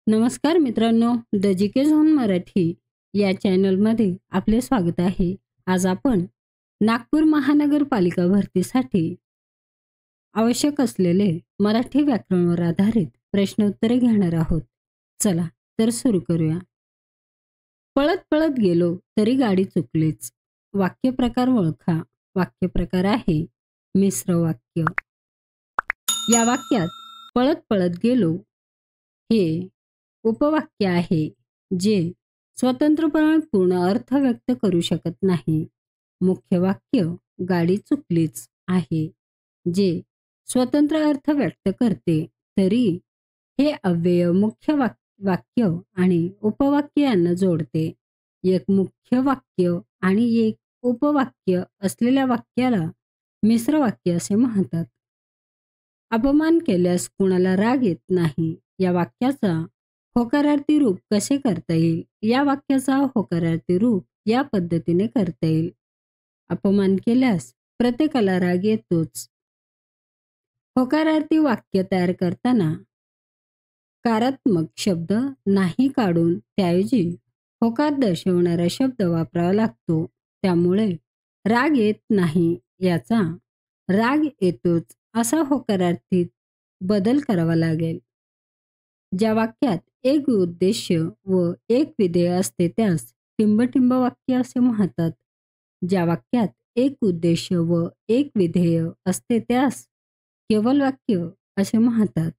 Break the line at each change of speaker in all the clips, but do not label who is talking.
नमस्कार मित्रांनो, the GK zone Marathi या चॅनलमध्ये आपले स्वागत आहे. आज आपण नागपूर महानगरपालिका भरतीसाठी आवश्यक असलेले मराठी व्याकरणावर आधारित प्रश्नोत्तरे घेणार आहोत. चला तर सुरू करूया. पळत पळत गेलो तरी गाडी चुकलीच. वाक्य प्रकार ओळखा. वाक्य प्रकार आहे मिश्र वाक्य. या वाक्यात पळत पळत गेलो हे उपवाक्य आहे जे स्वतंत्रपणे पूर्ण अर्थ व्यक्त करू शकत नाही. मुख्य वाक्य गाडी चुकलीच आहे जे स्वतंत्र अर्थ व्यक्त करते. तरी हे अव्यय मुख्य वाक्य आणि उपवाक्य यांना जोडते. एक मुख्य वाक्य आणि एक उपवाक्य असलेल्या वाक्याला मिश्र वाक्य असे म्हणतात. अपमान केल्यास कुणाला राग येत नाही. या वाक्याचा होकारार्थी रूप कसे करता येईल? या वाक्याचा होकारार्थी रूप या पद्धतीने करता येईल. अपमान केल्यास प्रत्येकाला राग येतोच. होकारार्थी वाक्य तयार करताना कारात्मक शब्द नाही काढून त्याऐवजी होकार दर्शवणारा शब्द वापरावा लागतो. त्यामुळे राग येत नाही याचा राग येतोच असा होकारार्थी बदल करावा लागेल. ज्या वाक्यात एक उद्देश्य व एक विधेय असते त्यास टिंबटिंब वाक्य असे म्हणतात. ज्या वाक्यात एक उद्देश्य व एक विधेय असते त्यास केवल वाक्य असे म्हणतात.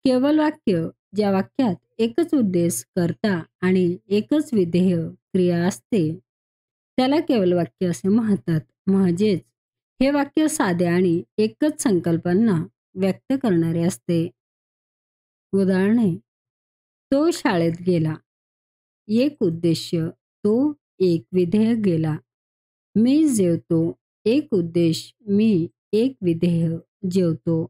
केवल वाक्य ज्या वाक्यात एकच उद्देश कर्ता आणि एकच विधेय क्रिया असते त्याला केवल वाक्य असे म्हणतात. म्हणजेच हे वाक्य साधे आणि एकच संकल्पना व्यक्त करणारे असते. उदाहरणे: तो शाळेत गेला. एक उद्देश्य, तो एक विधेय गेला. मी जेवतो. एक उद्देश, मी एक विधेय जेवतो.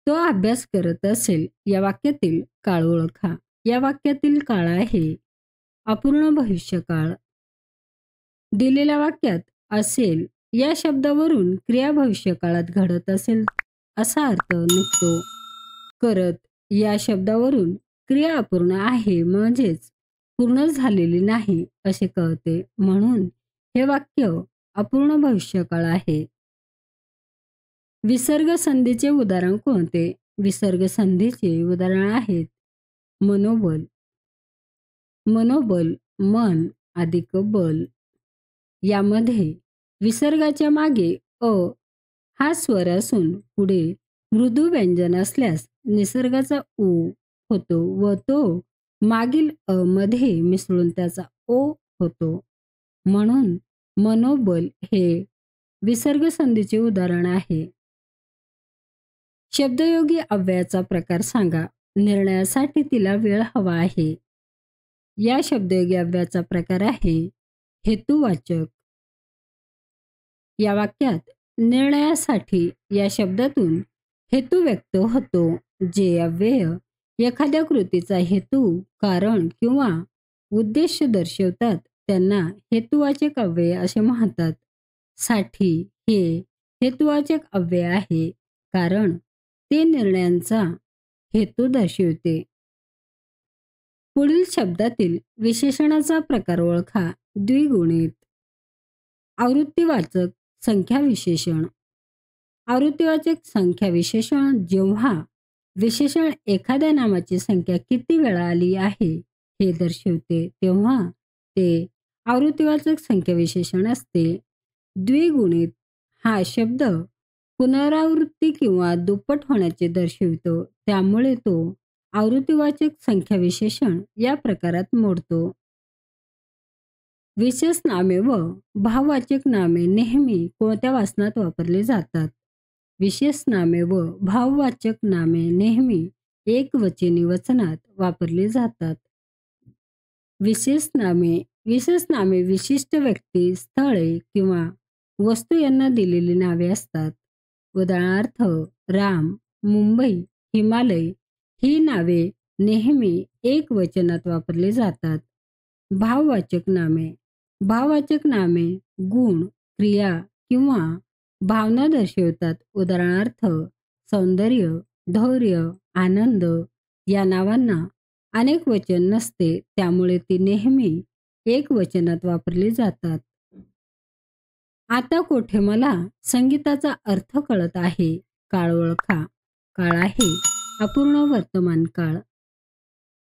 तो अभ्यास करत असेल. या वाक्यातील काळ ओळखा. या वाक्यातील काळ आहे अपूर्ण भविष्यकाळ. दिलेल्या वाक्यात असेल या शब्दावरून क्रिया भविष्यकाळात घडत असेल असा अर्थ निघतो. करत या शब्दावरून क्रिया अपूर्ण आहे म्हणजेच पूर्ण झालेली नाही असे कळते. म्हणून हे वाक्य अपूर्ण भविष्यकाळ आहे. विसर्ग संधीचे उदाहरण कोणते? विसर्ग संधीचे उदाहरण आहेत मनोबल. मनोबल मन अधिक बल. यामध्ये विसर्गाच्या मागे अ हा स्वर असून पुढे मृदू व्यंजन असल्यास निसर्गाचा उ होतो व तो मागील अ मध्ये मिसळून त्याचा ओ होतो. म्हणून मनोबल हे विसर्ग संधीचे उदाहरण आहे. शब्दयोगी अव्ययाचा प्रकार सांगा. निर्णयासाठी तिला वेळ हवा आहे. या शब्दयोगी अव्ययाचा प्रकार आहे हेतुवाचक. या वाक्यात निर्णयासाठी या शब्दातून हेतू व्यक्त होतो. जे अव्यय एखाद्या कृतीचा हेतू, कारण किंवा उद्देश दर्शवतात त्यांना हेतुवाचक अव्यय असे म्हणतात. साठी हे हेतुवाचक अव्यय आहे कारण ते निर्णयांचा हेतू दर्शवते. पुढील शब्दातील विशेषणाचा प्रकार ओळखा. द्विगुणित. आवृत्तीवाचक संख्या विशेषण. आवृत्तीवाचक संख्या विशेषण जेव्हा विशेषण एखाद्या नामाची संख्या किती वेळा आली आहे हे दर्शवते तेव्हा ते आवृत्तीवाचक संख्या विशेषण असते. द्विगुणित हा शब्द पुनरावृत्ती किंवा दुप्पट होण्याचे दर्शवितो. त्यामुळे तो आवृत्तीवाचक संख्या विशेषण या प्रकारात मोडतो. विशेष नामे व भाववाचक नामे नेहमी कोणत्या वाचनात वापरली जातात? विशेष नामे व भाववाचक नामे नेहमी एकवचनी वचनात वापरली जातात. विशेष नामे विशिष्ट व्यक्ती, स्थळे किंवा वस्तू यांना दिलेली नावे असतात. उदाहरणार्थ राम, मुंबई, हिमालय ही नावे नेहमी एकवचनात वापरली जातात. भाववाचक नामे गुण, क्रिया किंवा भावना दर्शवतात. उदाहरणार्थ सौंदर्य, धैर्य, आनंद, या नावांना अनेक वचन नसते, त्यामुळे ती नेहमी एक वचनात वापरली जातात. आता कोठे मला संगीताचा अर्थ कळत आहे. काळ ओळखा. काळ आहे अपूर्ण वर्तमान काळ.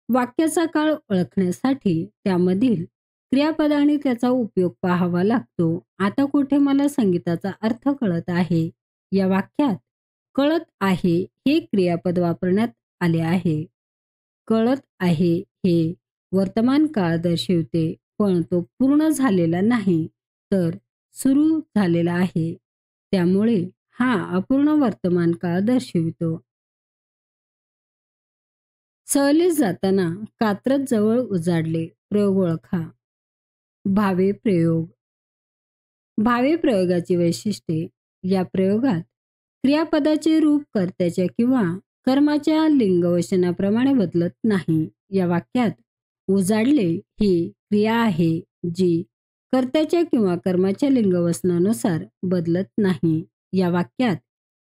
वाक्याचा काळ ओळखण्यासाठी त्यामधील क्रियापद आणि त्याचा उपयोग पाहावा लागतो. आता कुठे मला संगीताचा अर्थ कळत आहे. या वाक्यात कळत आहे हे क्रियापद वापरण्यात आले आहे. कळत आहे हे वर्तमान काळ दर्शवते, पण तो पूर्ण झालेला नाही, तर सुरू झालेला आहे. त्यामुळे हा अपूर्ण वर्तमान काळ दर्शवितो. सहलीस जाताना कात्रज जवळ उजाडले. प्रयोग ओळखा. भावे प्रयोग. भावे प्रयोगाची वैशिष्ट्ये. या प्रयोगात क्रियापदाचे रूप कर्त्याच्या किंवा कर्माच्या लिंगवचनाप्रमाणे बदलत नाही. या वाक्यात उजाडले ही क्रिया आहे जी कर्त्याच्या किंवा कर्माच्या लिंगवचनानुसार बदलत नाही. या वाक्यात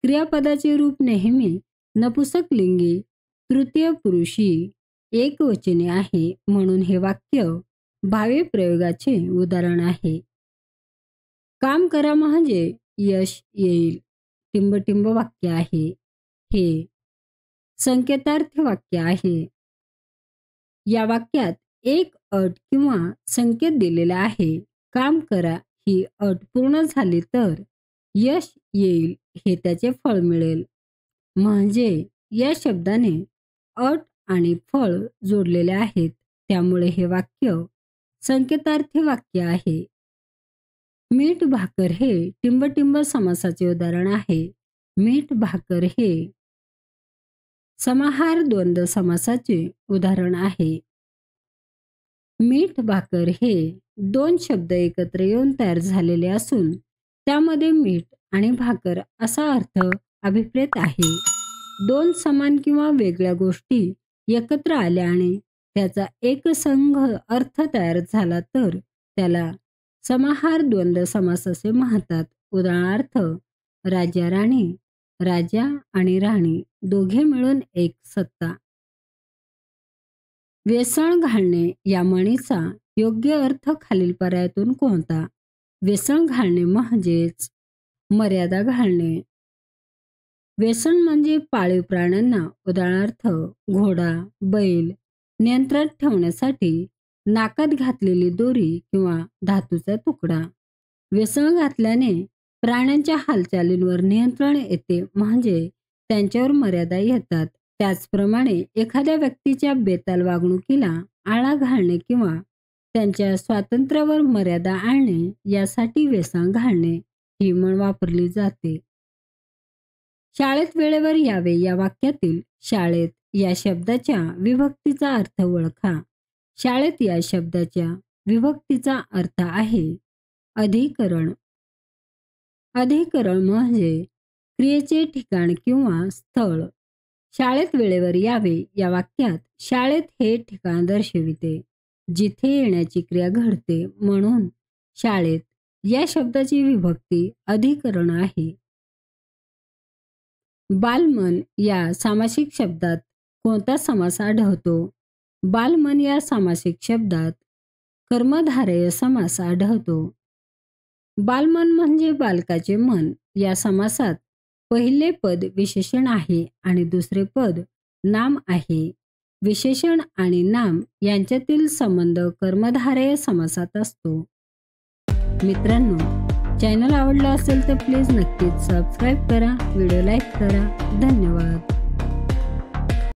क्रियापदाचे रूप नेहमी नपुंसक लिंगी तृतीय पुरुषी एकवचनी आहे, म्हणून हे वाक्य भावे प्रयोगाचे उदाहरण आहे. काम करा म्हणजे यश येईल. टिंबटिंब वाक्य आहे. हे संकेतार्थ वाक्य आहे. या वाक्यात एक अट किंवा संकेत दिलेला आहे. काम करा ही अट पूर्ण झाली तर यश येईल हे त्याचे फळ मिळेल. म्हणजे या शब्दाने अट आणि फळ जोडलेले आहेत, त्यामुळे हे वाक्य संकेतार्थी वाक्य आहे. मीठ भाकर हे टिंबटिंब समासाचे उदाहरण आहे. मीठ भाकर हे समाहार द्वंद्व समासाचे उदाहरण आहे. मीठ भाकर हे दोन शब्द एकत्र येऊन तयार झालेले असून त्यामध्ये मीठ आणि भाकर असा अर्थ अभिप्रेत आहे. दोन समान किंवा वेगळ्या गोष्टी एकत्र आल्या आणि त्याचा एकसंघ अर्थ तयार झाला तर त्याला समाहार द्वंद्व समास असे म्हणतात. उदाहरणार्थ राजा राणी, राजा आणि राणी दोघे मिळून एक सत्ता. वेसण घालणे या म्हणीचा योग्य अर्थ खालील पर्यायातून कोणता? वेसण घालणे म्हणजेच मर्यादा घालणे. वेसण म्हणजे पाळीव प्राण्यांना उदाहरणार्थ घोडा, बैल नियंत्रणात ठेवण्यासाठी नाकात घातलेली दोरी किंवा धातूचा तुकडा. वेसण घातल्याने प्राण्यांच्या हालचालींवर नियंत्रण येते, म्हणजे त्यांच्यावर मर्यादा येतात. त्याचप्रमाणे एखाद्या व्यक्तीच्या बेताल वागणुकीला आळा घालणे किंवा त्यांच्या स्वातंत्र्यावर मर्यादा आणणे यासाठी वेसण घालणे ही म्हण वापरली जाते. शाळेत वेळेवर यावे या वाक्यातील शाळेत या शब्दाच्या विभक्तीचा अर्थ ओळखा. शाळेत या शब्दाच्या विभक्तीचा अर्थ आहे अधिकरण. अधिकरण म्हणजे क्रियेचे ठिकाण किंवा स्थळ. शाळेत वेळेवर यावे या वाक्यात शाळेत हे ठिकाण दर्शविते जिथे येण्याची क्रिया घडते, म्हणून शाळेत या शब्दाची विभक्ती अधिकरण आहे. बालमन या सामासिक शब्दात कोणता समास आढळतो? बालमन या सामासिक शब्दात कर्मधारय समास आढळतो. बालमन म्हणजे बालकाचे मन. या समासात पहिले पद विशेषण आहे आणि दुसरे पद नाम आहे. विशेषण आणि नाम यांच्यातील संबंध कर्मधारय समासात असतो. मित्रांनो, चॅनल आवडला असेल तर प्लीज नक्कीच सबस्क्राईब करा, व्हिडिओ लाईक करा. धन्यवाद.